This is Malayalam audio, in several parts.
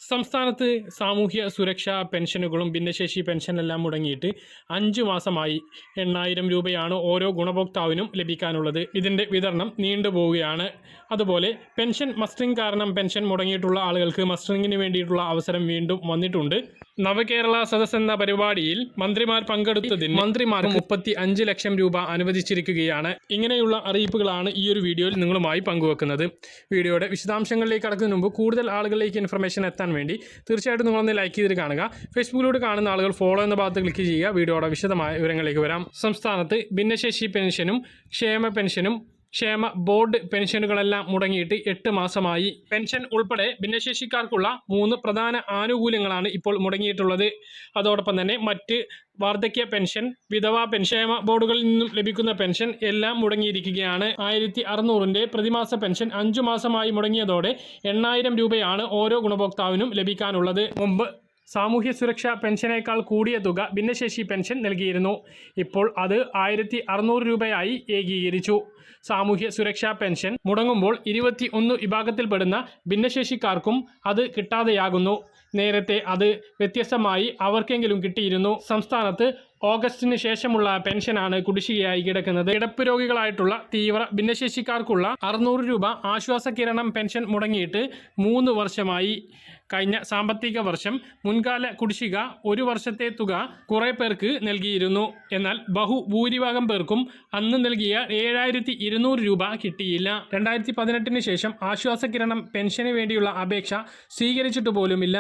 സംസ്ഥാനത്ത് സാമൂഹ്യ സുരക്ഷാ പെൻഷനുകളും ഭിന്നശേഷി പെൻഷനെല്ലാം മുടങ്ങിയിട്ട് 5 മാസമായി 8000 രൂപയാണ് ഓരോ ഗുണഭോക്താവിനും ലഭിക്കാനുള്ളത്. ഇതിൻ്റെ വിതരണം നീണ്ടുപോവുകയാണ്. അതുപോലെ പെൻഷൻ മസ്റ്ററിംഗ് കാരണം പെൻഷൻ മുടങ്ങിയിട്ടുള്ള ആളുകൾക്ക് മസ്റ്ററിങ്ങിന് വേണ്ടിയിട്ടുള്ള അവസരം വീണ്ടും വന്നിട്ടുണ്ട്. നവകേരള സദസ് എന്ന പരിപാടിയിൽ മന്ത്രിമാർ പങ്കെടുത്തതിന് മന്ത്രിമാർക്ക് 35 ലക്ഷം രൂപ അനുവദിച്ചിരിക്കുകയാണ്. ഇങ്ങനെയുള്ള അറിയിപ്പുകളാണ് ഈ ഒരു വീഡിയോയിൽ നിങ്ങളുമായി പങ്കുവെക്കുന്നത്. വീഡിയോയുടെ വിശദാംശങ്ങളിലേക്ക് കടക്കുന്നതിന് മുമ്പ് കൂടുതൽ ആളുകളിലേക്ക് ഇൻഫർമേഷൻ എത്താൻ വേണ്ടി തീർച്ചയായിട്ടും നിങ്ങളൊന്ന് ലൈക്ക് ചെയ്ത് കാണുക. ഫേസ്ബുക്കിലൂടെ കാണുന്ന ആളുകൾ ഫോളോ എന്ന ഭാഗത്ത് ക്ലിക്ക് ചെയ്യുക. വീഡിയോയുടെ വിശദമായ വിവരങ്ങളിലേക്ക് വരാം. സംസ്ഥാനത്ത് ഭിന്നശേഷി പെൻഷനും ക്ഷേമ പെൻഷനും ക്ഷേമ ബോർഡ് പെൻഷനുകളെല്ലാം മുടങ്ങിയിട്ട് 8 മാസമായി. പെൻഷൻ ഉൾപ്പെടെ ഭിന്നശേഷിക്കാർക്കുള്ള 3 പ്രധാന ആനുകൂല്യങ്ങളാണ് ഇപ്പോൾ മുടങ്ങിയിട്ടുള്ളത്. അതോടൊപ്പം തന്നെ മറ്റ് വാർദ്ധക്യ പെൻഷൻ, വിധവാ പെൻഷൻ, ക്ഷേമ ബോർഡുകളിൽ നിന്നും ലഭിക്കുന്ന പെൻഷൻ എല്ലാം മുടങ്ങിയിരിക്കുകയാണ്. 1600 പ്രതിമാസ പെൻഷൻ 5 മാസമായി മുടങ്ങിയതോടെ 8000 രൂപയാണ് ഓരോ ഗുണഭോക്താവിനും ലഭിക്കാനുള്ളത്. മുമ്പ് സാമൂഹ്യ സുരക്ഷാ പെൻഷനേക്കാൾ കൂടിയ തുക ഭിന്നശേഷി പെൻഷൻ നൽകിയിരുന്നു. ഇപ്പോൾ അത് 1600 രൂപയായി ഏകീകരിച്ചു. സാമൂഹ്യ സുരക്ഷാ പെൻഷൻ മുടങ്ങുമ്പോൾ 21 വിഭാഗത്തിൽപ്പെടുന്ന ഭിന്നശേഷിക്കാർക്കും അത് കിട്ടാതെയാകുന്നു. നേരത്തെ അത് വ്യത്യസ്തമായി അവർക്കെങ്കിലും കിട്ടിയിരുന്നു. സംസ്ഥാനത്ത് ഓഗസ്റ്റിന് ശേഷമുള്ള പെൻഷനാണ് കുടിശ്ശികയായി കിടക്കുന്നത്. കിടപ്പ് രോഗികളായിട്ടുള്ള തീവ്ര ഭിന്നശേഷിക്കാർക്കുള്ള 600 രൂപ ആശ്വാസ കിരണം പെൻഷൻ മുടങ്ങിയിട്ട് 3 വർഷമായി. കഴിഞ്ഞ സാമ്പത്തിക വർഷം മുൻകാല കുടിശ്ശിക 1 വർഷത്തെ തുക കുറേ പേർക്ക് നൽകിയിരുന്നു. എന്നാൽ ബഹുഭൂരിഭാഗം പേർക്കും അന്ന് നൽകിയ 7200 രൂപ കിട്ടിയില്ല. 2018 ശേഷം ആശ്വാസ കിരണം പെൻഷന് വേണ്ടിയുള്ള അപേക്ഷ സ്വീകരിച്ചിട്ട് പോലുമില്ല.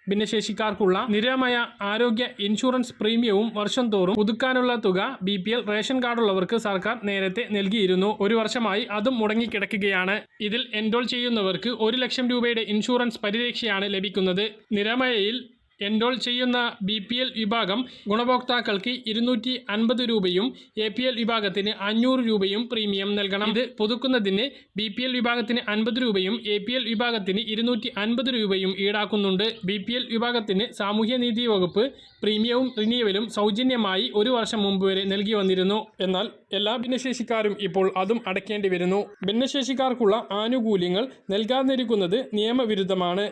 ഭിന്നശേഷിക്കാർക്കുള്ള നിരാമയ ആരോഗ്യ ഇൻഷുറൻസ് പ്രീമിയവും വർഷം തോറും പുതുക്കാനുള്ള തുക BPL റേഷൻ കാർഡുള്ളവർക്ക് സർക്കാർ നേരത്തെ നൽകിയിരുന്നു. 1 വർഷമായി അതും മുടങ്ങിക്കിടക്കുകയാണ്. ഇതിൽ എൻറോൾ ചെയ്യുന്നവർക്ക് 1 ലക്ഷം രൂപയുടെ ഇൻഷുറൻസ് പരിരക്ഷയാണ് ലഭിക്കുന്നത്. നിരാമയയിൽ എൻറോൾ ചെയ്യുന്ന BPL വിഭാഗം ഗുണഭോക്താക്കൾക്ക് 250 രൂപയും APL വിഭാഗത്തിന് 500 രൂപയും പ്രീമിയം നൽകണം. ഇത് പുതുക്കുന്നതിന് BPL വിഭാഗത്തിന് 50 രൂപയും APL വിഭാഗത്തിന് 250 രൂപയും ഈടാക്കുന്നുണ്ട്. BPL വിഭാഗത്തിന് സാമൂഹ്യനീതി വകുപ്പ് പ്രീമിയവും റിന്യൂവലും സൗജന്യമായി 1 വർഷം മുമ്പ് വരെ നൽകി വന്നിരുന്നു. എന്നാൽ എല്ലാ ഭിന്നശേഷിക്കാരും ഇപ്പോൾ അതും അടയ്ക്കേണ്ടി വരുന്നു. ഭിന്നശേഷിക്കാർക്കുള്ള ആനുകൂല്യങ്ങൾ നൽകാതിരിക്കുന്നത് നിയമവിരുദ്ധമാണ്.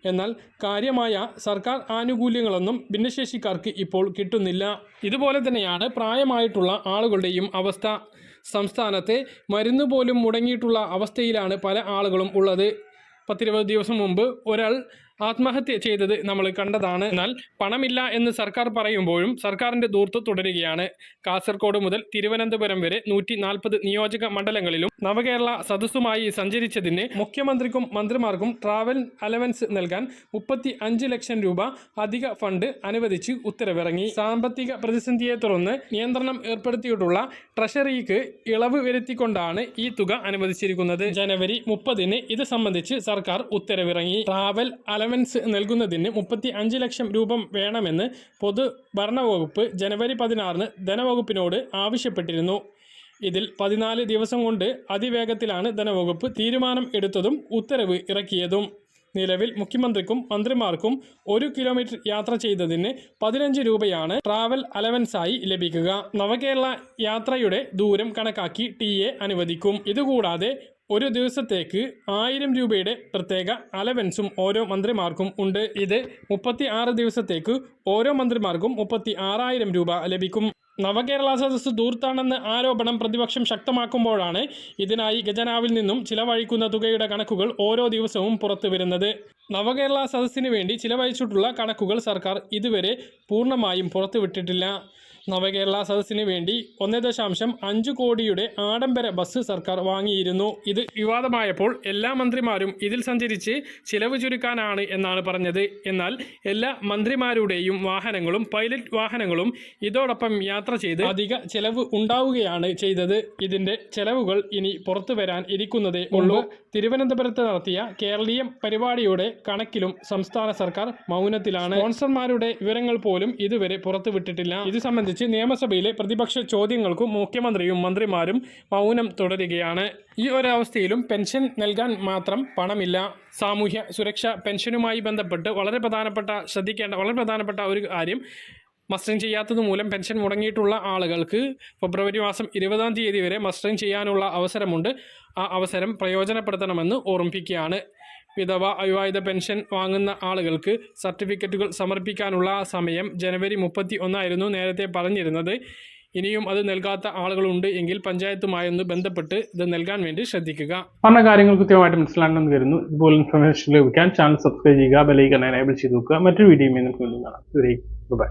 എന്നാൽ കാര്യമായ സർക്കാർ ആനുകൂല്യങ്ങളൊന്നും ഭിന്നശേഷിക്കാർക്ക് ഇപ്പോൾ കിട്ടുന്നില്ല. ഇതുപോലെ തന്നെയാണ് പ്രായമായിട്ടുള്ള ആളുകളുടെയും അവസ്ഥ. സംസ്ഥാനത്തെ മരുന്ന് പോലും മുടങ്ങിയിട്ടുള്ള അവസ്ഥയിലാണ് പല ആളുകളും ഉള്ളത്. 10-20 ദിവസം മുമ്പ് ഒരാൾ ആത്മഹത്യ ചെയ്തത് നമ്മൾ കണ്ടതാണ്. എന്നാൽ പണമില്ല എന്ന് സർക്കാർ പറയുമ്പോഴും സർക്കാരിൻ്റെ ദൂർത്ത് തുടരുകയാണ്. കാസർഗോഡ് മുതൽ തിരുവനന്തപുരം വരെ 140 നിയോജക മണ്ഡലങ്ങളിലും നവകേരള സദസ്സുമായി സഞ്ചരിച്ചതിന് മുഖ്യമന്ത്രിക്കും മന്ത്രിമാർക്കും ട്രാവൽ അലവൻസ് നൽകാൻ 35 ലക്ഷം രൂപ അധിക ഫണ്ട് അനുവദിച്ച് ഉത്തരവിറങ്ങി. സാമ്പത്തിക പ്രതിസന്ധിയെ തുടർന്ന് നിയന്ത്രണം ഏർപ്പെടുത്തിയിട്ടുള്ള ട്രഷറിക്ക് ഇളവ് വരുത്തിക്കൊണ്ടാണ് ഈ തുക അനുവദിച്ചിരിക്കുന്നത്. ജനുവരി 30 ഇത് സംബന്ധിച്ച് സർക്കാർ ഉത്തരവിറങ്ങി. ട്രാവൽ അലവൻസ് നൽകുന്നതിന് 35 ലക്ഷം രൂപ വേണമെന്ന് പൊതുഭരണ വകുപ്പ് ജനുവരി 16 ധനവകുപ്പിനോട് ആവശ്യപ്പെട്ടിരുന്നു. ഇതിൽ 14 ദിവസം കൊണ്ട് അതിവേഗത്തിലാണ് ധനവകുപ്പ് തീരുമാനം എടുത്തതും ഉത്തരവ് ഇറക്കിയതും. നിലവിൽ മുഖ്യമന്ത്രിക്കും മന്ത്രിമാർക്കും 1 കിലോമീറ്റർ യാത്ര ചെയ്തതിന് 15 രൂപയാണ് ട്രാവൽ അലവൻസായി ലഭിക്കുക. നവകേരള യാത്രയുടെ ദൂരം കണക്കാക്കി TA അനുവദിക്കും. ഇതുകൂടാതെ ഒരു ദിവസത്തേക്ക് 1000 രൂപയുടെ പ്രത്യേക അലവൻസും ഓരോ മന്ത്രിമാർക്കും ഉണ്ട്. ഇത് 36 ദിവസത്തേക്ക് ഓരോ മന്ത്രിമാർക്കും 36,000 രൂപ ലഭിക്കും. നവകേരള സദസ്സ് ദൂർത്താണെന്ന് ആരോപണം പ്രതിപക്ഷം ശക്തമാക്കുമ്പോഴാണ് ഇതിനായി ഖജനാവിൽ നിന്നും ചിലവഴിക്കുന്ന തുകയുടെ കണക്കുകൾ ഓരോ ദിവസവും പുറത്തു വരുന്നത്. നവകേരള സദസ്സിന് വേണ്ടി ചിലവഴിച്ചിട്ടുള്ള കണക്കുകൾ സർക്കാർ ഇതുവരെ പൂർണ്ണമായും പുറത്തുവിട്ടിട്ടില്ല. നവകേരള സദസ്സിന് വേണ്ടി 1.5 കോടിയുടെ ആഡംബര ബസ് സർക്കാർ വാങ്ങിയിരുന്നു. ഇത് വിവാദമായപ്പോൾ എല്ലാ മന്ത്രിമാരും ഇതിൽ സഞ്ചരിച്ച് ചിലവ് ചുരുക്കാനാണ് എന്നാണ് പറഞ്ഞത്. എന്നാൽ എല്ലാ മന്ത്രിമാരുടെയും വാഹനങ്ങളും പൈലറ്റ് വാഹനങ്ങളും ഇതോടൊപ്പം യാത്ര ചെയ്ത് അധിക ചെലവ് ഉണ്ടാവുകയാണ് ചെയ്തത്. ഇതിൻ്റെ ചെലവുകൾ ഇനി പുറത്തു വരാൻ ഇരിക്കുന്നതേ ഉള്ളൂ. തിരുവനന്തപുരത്ത് നടത്തിയ കേരളീയം പരിപാടിയുടെ കണക്കിലും സംസ്ഥാന സർക്കാർ മൗനത്തിലാണ്. സ്പോൺസർമാരുടെ വിവരങ്ങൾ പോലും ഇതുവരെ പുറത്തുവിട്ടിട്ടില്ല. ഇത് സംബന്ധിച്ച് നിയമസഭയിലെ പ്രതിപക്ഷ ചോദ്യങ്ങൾക്കും മുഖ്യമന്ത്രിയും മന്ത്രിമാരും മൗനം തുടരുകയാണ്. ഈ ഒരവസ്ഥയിലും പെൻഷൻ നൽകാൻ മാത്രം പണമില്ല. സാമൂഹ്യ സുരക്ഷാ പെൻഷനുമായി ബന്ധപ്പെട്ട് വളരെ പ്രധാനപ്പെട്ട ഒരു കാര്യം, മസ്റ്ററിങ് ചെയ്യാത്തത് മൂലം പെൻഷൻ മുടങ്ങിയിട്ടുള്ള ആളുകൾക്ക് ഫെബ്രുവരി മാസം 20-ാം തീയതി വരെ മസ്റ്ററിങ് ചെയ്യാനുള്ള അവസരമുണ്ട്. ആ അവസരം പ്രയോജനപ്പെടുത്തണമെന്ന് ഓർമ്മിപ്പിക്കുകയാണ്. വിധവ അവിവാഹിത പെൻഷൻ വാങ്ങുന്ന ആളുകൾക്ക് സർട്ടിഫിക്കറ്റുകൾ സമർപ്പിക്കാനുള്ള സമയം ജനുവരി 31 നേരത്തെ പറഞ്ഞിരുന്നത്. ഇനിയും അത് നൽകാത്ത ആളുകളുണ്ട് എങ്കിൽ പഞ്ചായത്തുമായൊന്ന് ബന്ധപ്പെട്ട് ഇത് നൽകാൻ വേണ്ടി ശ്രദ്ധിക്കുക. പറഞ്ഞ കാര്യങ്ങൾ കൃത്യമായിട്ട് മനസ്സിലാണെന്ന് കരുതുന്നു. ഇതുപോലെ ഇൻഫർമേഷൻ ലഭിക്കാൻ ചാനൽ സബ്സ്ക്രൈബ് ചെയ്യുക, ബെൽ ഐക്കൺ എനേബിൾ ചെയ്ത് നോക്കുക. മറ്റൊരു വീഡിയോയുമായി നമുക്ക് വീണ്ടും കാണാം. ബൈ.